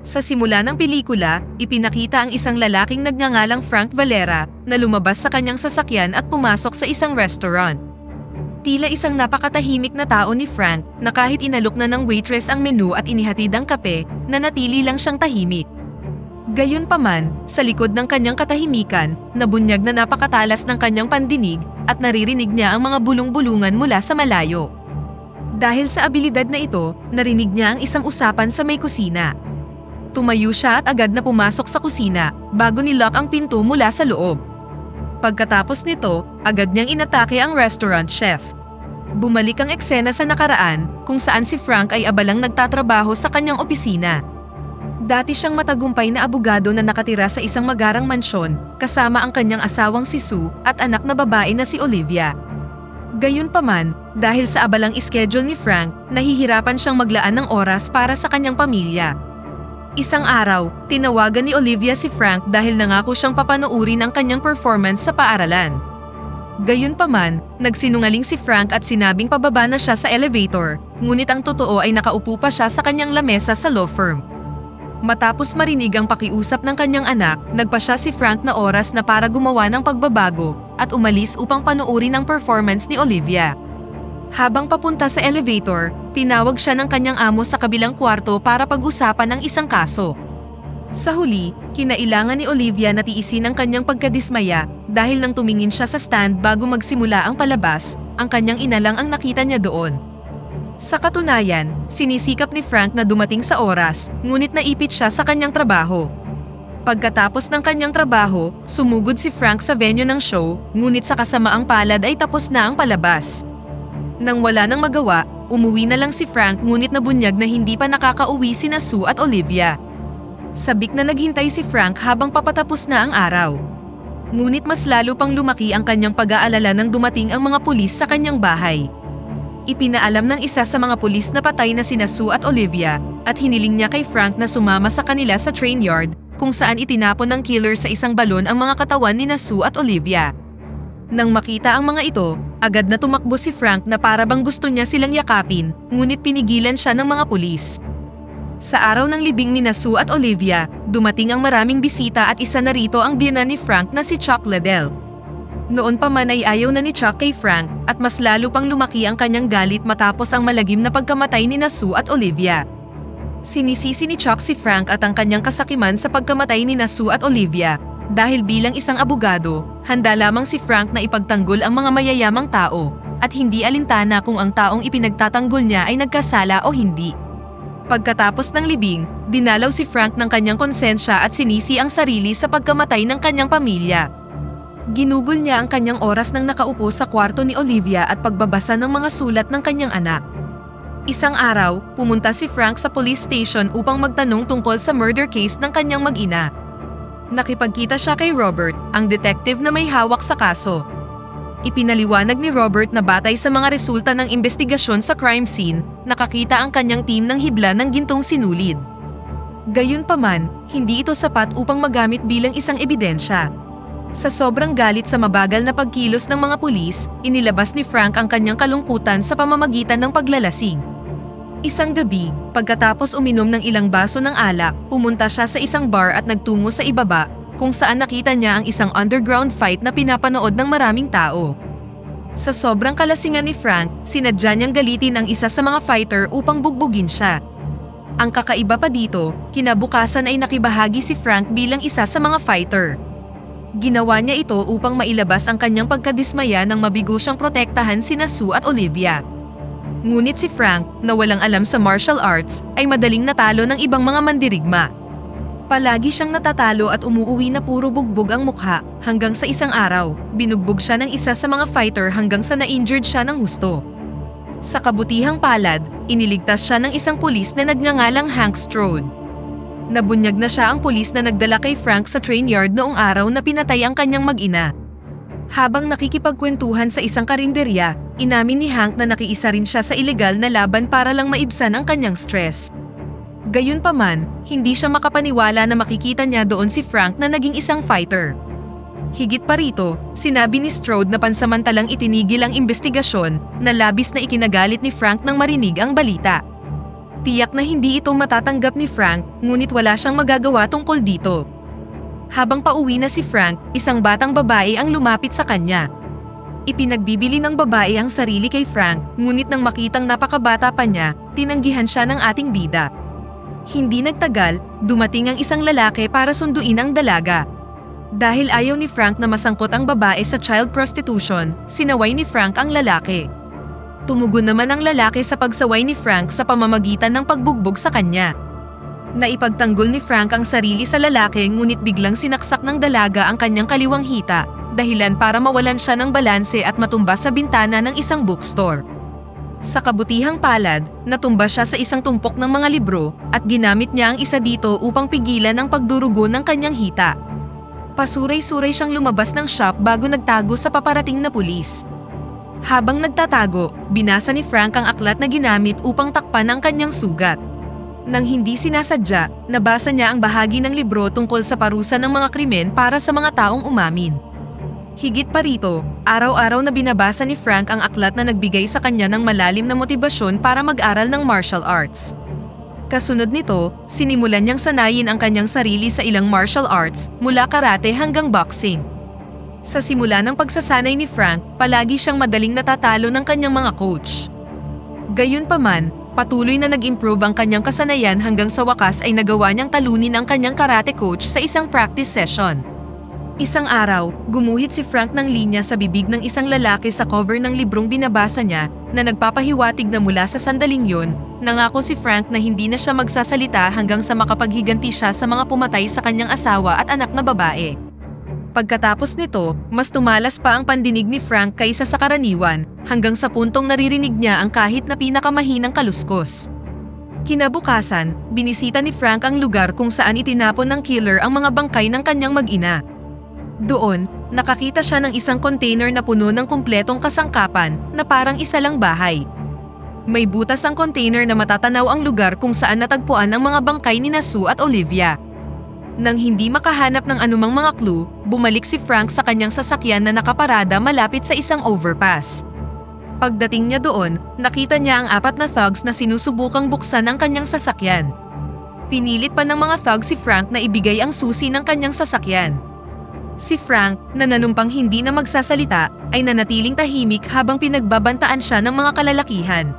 Sa simula ng pelikula, ipinakita ang isang lalaking nagngangalang Frank Valera na lumabas sa kanyang sasakyan at pumasok sa isang restaurant. Tila isang napakatahimik na tao ni Frank na kahit inalok na ng waitress ang menu at inihatid ang kape, nanatili lang siyang tahimik. Gayunpaman, sa likod ng kanyang katahimikan, nabunyag na napakatalas ng kanyang pandinig at naririnig niya ang mga bulong-bulungan mula sa malayo. Dahil sa abilidad na ito, narinig niya ang isang usapan sa may kusina. Tumayo siya at agad na pumasok sa kusina bago nilock ang pinto mula sa loob. Pagkatapos nito, agad niyang inatake ang restaurant chef. Bumalik ang eksena sa nakaraan kung saan si Frank ay abalang nagtatrabaho sa kanyang opisina. Dati siyang matagumpay na abogado na nakatira sa isang magarang mansyon kasama ang kanyang asawang si Sue at anak na babae na si Olivia. Gayunpaman, dahil sa abalang schedule ni Frank, nahihirapan siyang maglaan ng oras para sa kanyang pamilya. Isang araw, tinawagan ni Olivia si Frank dahil nangako siyang papanoorin ang kanyang performance sa paaralan. Gayunpaman, nagsinungaling si Frank at sinabing pababa na siya sa elevator, ngunit ang totoo ay nakaupo pa siya sa kanyang lamesa sa law firm. Matapos marinig ang pakiusap ng kanyang anak, nagpa siya si Frank na oras na para gumawa ng pagbabago at umalis upang panoorin ang performance ni Olivia. Habang papunta sa elevator, tinawag siya ng kanyang amo sa kabilang kwarto para pag-usapan ang isang kaso. Sa huli, kinailangan ni Olivia na tiisin ang kanyang pagkadismaya dahil nang tumingin siya sa stand bago magsimula ang palabas, ang kanyang ina lang ang nakita niya doon. Sa katunayan, sinisikap ni Frank na dumating sa oras, ngunit naipit siya sa kanyang trabaho. Pagkatapos ng kanyang trabaho, sumugod si Frank sa venue ng show, ngunit sa kasamaang palad ay tapos na ang palabas. Nang wala nang magawa, umuwi na lang si Frank ngunit nabunyag na hindi pa nakakauwi sina Sue at Olivia. Sabik na naghintay si Frank habang papatapos na ang araw. Ngunit mas lalo pang lumaki ang kanyang pag-aalala nang dumating ang mga pulis sa kanyang bahay. Ipinaalam ng isa sa mga pulis na patay na sina Sue at Olivia at hiniling niya kay Frank na sumama sa kanila sa train yard kung saan itinapon ng killer sa isang balon ang mga katawan ni Sue at Olivia. Nang makita ang mga ito, agad na tumakbo si Frank na para bang gusto niya silang yakapin, ngunit pinigilan siya ng mga pulis. Sa araw ng libing ni Sue at Olivia, dumating ang maraming bisita at isa na rito ang biyenan ni Frank na si Chuck Liddell. Noon pa man ay ayaw na ni Chuck kay Frank at mas lalo pang lumaki ang kanyang galit matapos ang malagim na pagkamatay ni Sue at Olivia. Sinisisi ni Chuck si Frank at ang kanyang kasakiman sa pagkamatay ni Sue at Olivia. Dahil bilang isang abogado, handa lamang si Frank na ipagtanggol ang mga mayayamang tao at hindi alintana kung ang taong ipinagtatanggol niya ay nagkasala o hindi. Pagkatapos ng libing, dinalaw si Frank ng kanyang konsensya at sinisi ang sarili sa pagkamatay ng kanyang pamilya. Ginugol niya ang kanyang oras nang nakaupo sa kwarto ni Olivia at pagbabasa ng mga sulat ng kanyang anak. Isang araw, pumunta si Frank sa police station upang magtanong tungkol sa murder case ng kanyang mag-ina. Nakipagkita siya kay Robert, ang detective na may hawak sa kaso. Ipinaliwanag ni Robert na batay sa mga resulta ng investigasyon sa crime scene, nakakita ang kanyang team ng hibla ng gintong sinulid. Gayunpaman, hindi ito sapat upang magamit bilang isang ebidensya. Sa sobrang galit sa mabagal na pagkilos ng mga pulis, inilabas ni Frank ang kanyang kalungkutan sa pamamagitan ng paglalasing. Isang gabi, pagkatapos uminom ng ilang baso ng alak, pumunta siya sa isang bar at nagtungo sa ibaba, kung saan nakita niya ang isang underground fight na pinapanood ng maraming tao. Sa sobrang kalasingan ni Frank, sinadya niyang galitin ang isa sa mga fighter upang bugbugin siya. Ang kakaiba pa dito, kinabukasan ay nakibahagi si Frank bilang isa sa mga fighter. Ginawa niya ito upang mailabas ang kanyang pagkadismaya nang mabigo siyang protektahan sina Sue at Olivia. Ngunit si Frank, na walang alam sa martial arts, ay madaling natalo ng ibang mga mandirigma. Palagi siyang natatalo at umuuwi na puro bugbog ang mukha, hanggang sa isang araw, binugbog siya ng isa sa mga fighter hanggang sa na-injured siya ng husto. Sa kabutihang palad, iniligtas siya ng isang pulis na nagngangalang Hank Strode. Nabunyag na siya ang pulis na nagdala kay Frank sa train yard noong araw na pinatay ang kanyang mag-ina. Habang nakikipagkwentuhan sa isang karinderya, inamin ni Hank na nakiisa rin siya sa ilegal na laban para lang maibsan ang kanyang stress. Gayunpaman, hindi siya makapaniwala na makikita niya doon si Frank na naging isang fighter. Higit pa rito, sinabi ni Strode na pansamantalang itinigil ang investigasyon na labis na ikinagalit ni Frank nang marinig ang balita. Tiyak na hindi ito matatanggap ni Frank, ngunit wala siyang magagawa tungkol dito. Habang pauwi na si Frank, isang batang babae ang lumapit sa kanya. Ipinagbibili ng babae ang sarili kay Frank, ngunit nang makitang napakabata pa niya, tinanggihan siya ng ating bida. Hindi nagtagal, dumating ang isang lalaki para sunduin ang dalaga. Dahil ayaw ni Frank na masangkot ang babae sa child prostitution, sinaway ni Frank ang lalaki. Tumugon naman ang lalaki sa pagsaway ni Frank sa pamamagitan ng pagbugbog sa kanya. Naipagtanggol ni Frank ang sarili sa lalaki ngunit biglang sinaksak ng dalaga ang kanyang kaliwang hita, dahilan para mawalan siya ng balanse at matumba sa bintana ng isang bookstore. Sa kabutihang palad, natumba siya sa isang tumpok ng mga libro at ginamit niya ang isa dito upang pigilan ang pagdurugo ng kanyang hita. Pasuray-suray siyang lumabas ng shop bago nagtago sa paparating na pulis. Habang nagtatago, binasa ni Frank ang aklat na ginamit upang takpan ang kanyang sugat. Nang hindi sinasadya, nabasa niya ang bahagi ng libro tungkol sa parusa ng mga krimen para sa mga taong umamin. Higit pa rito, araw-araw na binabasa ni Frank ang aklat na nagbigay sa kanya ng malalim na motibasyon para mag-aral ng martial arts. Kasunod nito, sinimulan niyang sanayin ang kanyang sarili sa ilang martial arts, mula karate hanggang boxing. Sa simula ng pagsasanay ni Frank, palagi siyang madaling natatalo ng kanyang mga coach. Gayunpaman, patuloy na nag-improve ang kanyang kasanayan hanggang sa wakas ay nagawa niyang talunin ang kanyang karate coach sa isang practice session. Isang araw, gumuhit si Frank ng linya sa bibig ng isang lalaki sa cover ng librong binabasa niya na nagpapahiwatig na mula sa sandaling yun, nangako si Frank na hindi na siya magsasalita hanggang sa makapaghiganti siya sa mga pumatay sa kanyang asawa at anak na babae. Pagkatapos nito, mas tumalas pa ang pandinig ni Frank kaysa sa karaniwan, hanggang sa puntong naririnig niya ang kahit na pinakamahinang kaluskos. Kinabukasan, binisita ni Frank ang lugar kung saan itinapon ng killer ang mga bangkay ng kanyang mag-ina. Doon, nakakita siya ng isang container na puno ng kumpletong kasangkapan na parang isa lang bahay. May butas ang container na matatanaw ang lugar kung saan natagpuan ang mga bangkay ni Sue at Olivia. Nang hindi makahanap ng anumang mga clue, bumalik si Frank sa kanyang sasakyan na nakaparada malapit sa isang overpass. Pagdating niya doon, nakita niya ang 4 na thugs na sinusubukang buksan ang kanyang sasakyan. Pinilit pa ng mga thugs si Frank na ibigay ang susi ng kanyang sasakyan. Si Frank, na nanumpang hindi na magsasalita, ay nanatiling tahimik habang pinagbabantaan siya ng mga kalalakihan.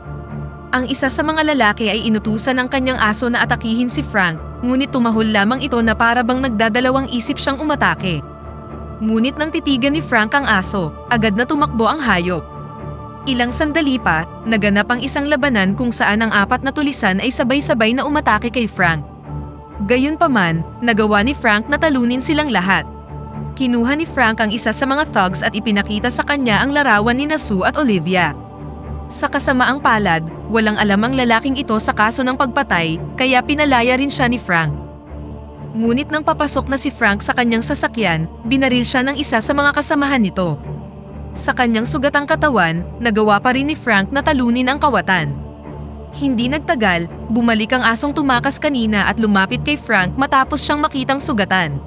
Ang isa sa mga lalaki ay inutusan ng kanyang aso na atakihin si Frank, ngunit tumahol lamang ito na para bang nagdadalawang isip siyang umatake. Ngunit nang titigan ni Frank ang aso, agad na tumakbo ang hayop. Ilang sandali pa, naganap ang isang labanan kung saan ang 4 na tulisan ay sabay-sabay na umatake kay Frank. Gayunpaman, nagawa ni Frank na talunin silang lahat. Kinuha ni Frank ang isa sa mga thugs at ipinakita sa kanya ang larawan ni Sue at Olivia. Sa kasamaang palad, walang alam ang lalaking ito sa kaso ng pagpatay, kaya pinalaya rin siya ni Frank. Ngunit nang papasok na si Frank sa kanyang sasakyan, binaril siya ng isa sa mga kasamahan nito. Sa kanyang sugatang katawan, nagawa pa rin ni Frank na talunin ang kawatan. Hindi nagtagal, bumalik ang asong tumakas kanina at lumapit kay Frank matapos siyang makitang sugatan.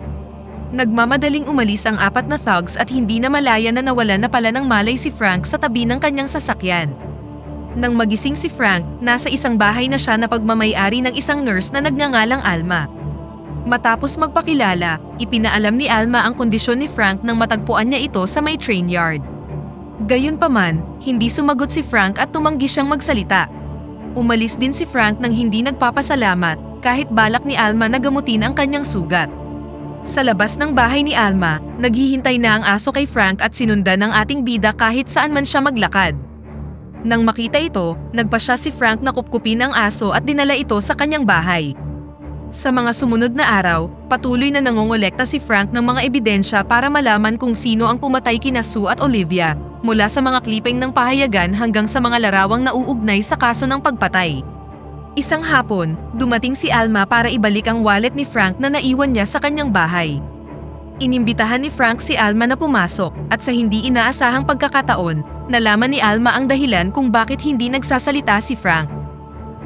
Nagmamadaling umalis ang 4 na thugs at hindi na malaya na nawalan na pala ng malay si Frank sa tabi ng kanyang sasakyan. Nang magising si Frank, nasa isang bahay na siya na pagmamay-ari ng isang nurse na nagngangalang Alma. Matapos magpakilala, ipinaalam ni Alma ang kondisyon ni Frank nang matagpuan niya ito sa may train yard. Gayunpaman, hindi sumagot si Frank at tumanggi siyang magsalita. Umalis din si Frank nang hindi nagpapasalamat, kahit balak ni Alma na gamutin ang kanyang sugat. Sa labas ng bahay ni Alma, naghihintay na ang aso kay Frank at sinundan ng ating bida kahit saan man siya maglakad. Nang makita ito, nagpasya si Frank na kupkupin ang aso at dinala ito sa kanyang bahay. Sa mga sumunod na araw, patuloy na nangongolekta si Frank ng mga ebidensya para malaman kung sino ang pumatay kina Sue at Olivia, mula sa mga klipeng ng pahayagan hanggang sa mga larawang nauugnay sa kaso ng pagpatay. Isang hapon, dumating si Alma para ibalik ang wallet ni Frank na naiwan niya sa kanyang bahay. Inimbitahan ni Frank si Alma na pumasok at sa hindi inaasahang pagkakataon, nalaman ni Alma ang dahilan kung bakit hindi nagsasalita si Frank.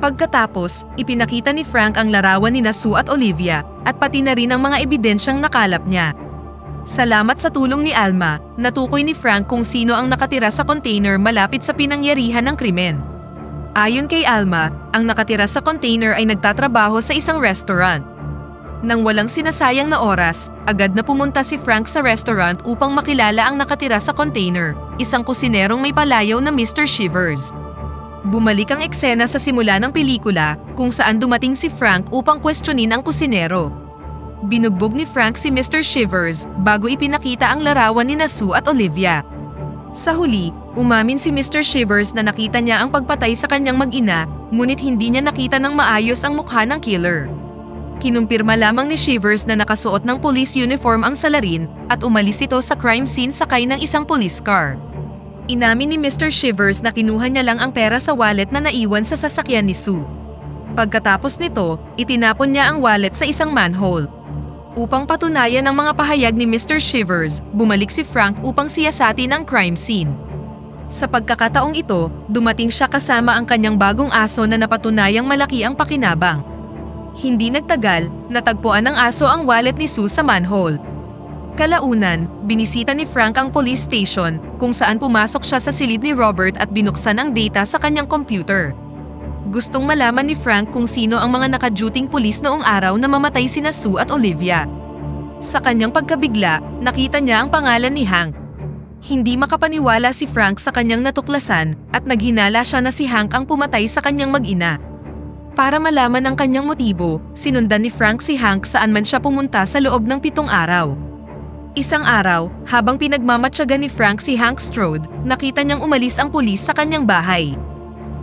Pagkatapos, ipinakita ni Frank ang larawan ni Sue at Olivia at pati na rin ang mga ebidensyang nakalap niya. Salamat sa tulong ni Alma, natukoy ni Frank kung sino ang nakatira sa container malapit sa pinangyarihan ng krimen. Ayon kay Alma, ang nakatira sa container ay nagtatrabaho sa isang restaurant. Nang walang sinasayang na oras, agad na pumunta si Frank sa restaurant upang makilala ang nakatira sa container, isang kusinerong may palayaw na Mr. Shivers. Bumalik ang eksena sa simula ng pelikula kung saan dumating si Frank upang kwestiyonin ang kusinero. Binugbog ni Frank si Mr. Shivers bago ipinakita ang larawan ni Sue at Olivia. Sa huli, umamin si Mr. Shivers na nakita niya ang pagpatay sa kanyang mag-ina, ngunit hindi niya nakita ng maayos ang mukha ng killer. Kinumpirma lamang ni Shivers na nakasuot ng police uniform ang salarin at umalis ito sa crime scene sakay ng isang police car. Inamin ni Mr. Shivers na kinuha niya lang ang pera sa wallet na naiwan sa sasakyan ni Sue. Pagkatapos nito, itinapon niya ang wallet sa isang manhole. Upang patunayan ang mga pahayag ni Mr. Shivers, bumalik si Frank upang siyasatin ang crime scene. Sa pagkakataong ito, dumating siya kasama ang kanyang bagong aso na napatunayang malaki ang pakinabang. Hindi nagtagal, natagpuan ng aso ang wallet ni Sue sa manhole. Kalaunan, binisita ni Frank ang police station kung saan pumasok siya sa silid ni Robert at binuksan ang data sa kanyang computer. Gustong malaman ni Frank kung sino ang mga naka-duting pulis noong araw na mamatay sina Sue at Olivia. Sa kanyang pagkabigla, nakita niya ang pangalan ni Hank. Hindi makapaniwala si Frank sa kanyang natuklasan at naghinala siya na si Hank ang pumatay sa kanyang mag-ina. Para malaman ang kanyang motibo, sinundan ni Frank si Hank saan man siya pumunta sa loob ng 7 araw. Isang araw, habang pinagmamatyagan ni Frank si Hank Strode, nakita niyang umalis ang pulis sa kanyang bahay.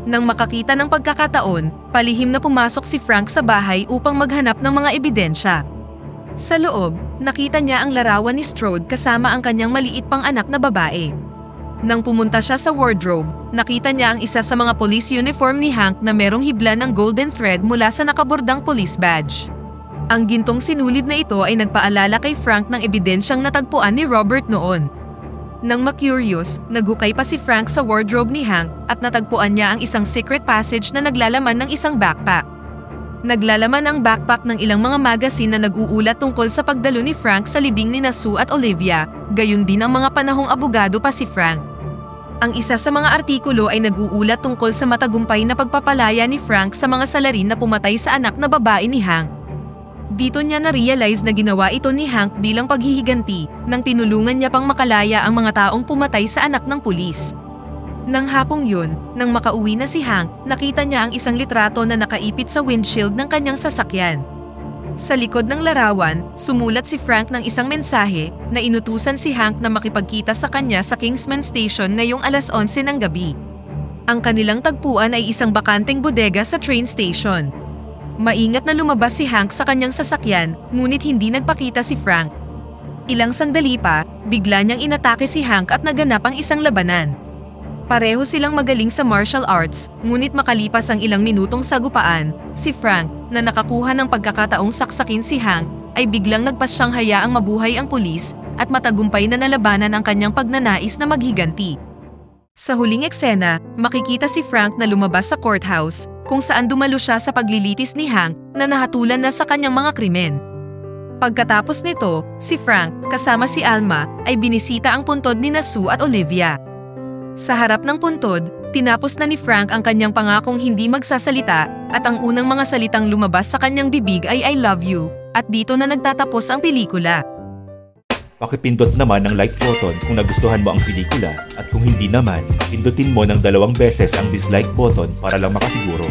Nang makakita ng pagkakataon, palihim na pumasok si Frank sa bahay upang maghanap ng mga ebidensya. Sa loob, nakita niya ang larawan ni Strode kasama ang kanyang maliit pang anak na babae. Nang pumunta siya sa wardrobe, nakita niya ang isa sa mga police uniform ni Hank na merong hibla ng golden thread mula sa nakabordang police badge. Ang gintong sinulid na ito ay nagpaalala kay Frank ng ebidensyang natagpuan ni Robert noon. Nang ma-curious, naghukay pa si Frank sa wardrobe ni Hank at natagpuan niya ang isang secret passage na naglalaman ng isang backpack. Naglalaman ang backpack ng ilang mga magazine na nag-uulat tungkol sa pagdalo ni Frank sa libing ni Sue at Olivia, gayon din ang mga panahong abogado pa si Frank. Ang isa sa mga artikulo ay nag-uulat tungkol sa matagumpay na pagpapalaya ni Frank sa mga salarin na pumatay sa anak na babae ni Hank. Dito niya na-realize na ginawa ito ni Hank bilang paghihiganti nang tinulungan niya pang makalaya ang mga taong pumatay sa anak ng pulis. Nang hapong yun, nang makauwi na si Hank, nakita niya ang isang litrato na nakaipit sa windshield ng kanyang sasakyan. Sa likod ng larawan, sumulat si Frank ng isang mensahe na inutusan si Hank na makipagkita sa kanya sa Kingsman Station ngayong alas 11 ng gabi. Ang kanilang tagpuan ay isang bakanteng bodega sa train station. Maingat na lumabas si Hank sa kanyang sasakyan, ngunit hindi nagpakita si Frank. Ilang sandali pa, bigla niyang inatake si Hank at naganap ang isang labanan. Pareho silang magaling sa martial arts, ngunit makalipas ang ilang minutong sagupaan, si Frank, na nakakuha ng pagkakataong saksakin si Hank, ay biglang nagpasyang hayaang mabuhay ang pulis at matagumpay na nalabanan ang kanyang pagnanais na maghiganti. Sa huling eksena, makikita si Frank na lumabas sa courthouse, kung saan dumalo siya sa paglilitis ni Hank na nahatulan na sa kanyang mga krimen. Pagkatapos nito, si Frank, kasama si Alma, ay binisita ang puntod ni Sue at Olivia. Sa harap ng puntod, tinapos na ni Frank ang kanyang pangakong hindi magsasalita at ang unang mga salitang lumabas sa kanyang bibig ay I love you, at dito na nagtatapos ang pelikula. Pakipindot naman ang like button kung nagustuhan mo ang pelikula at kung hindi naman, pindutin mo ng 2 beses ang dislike button para lang makasiguro.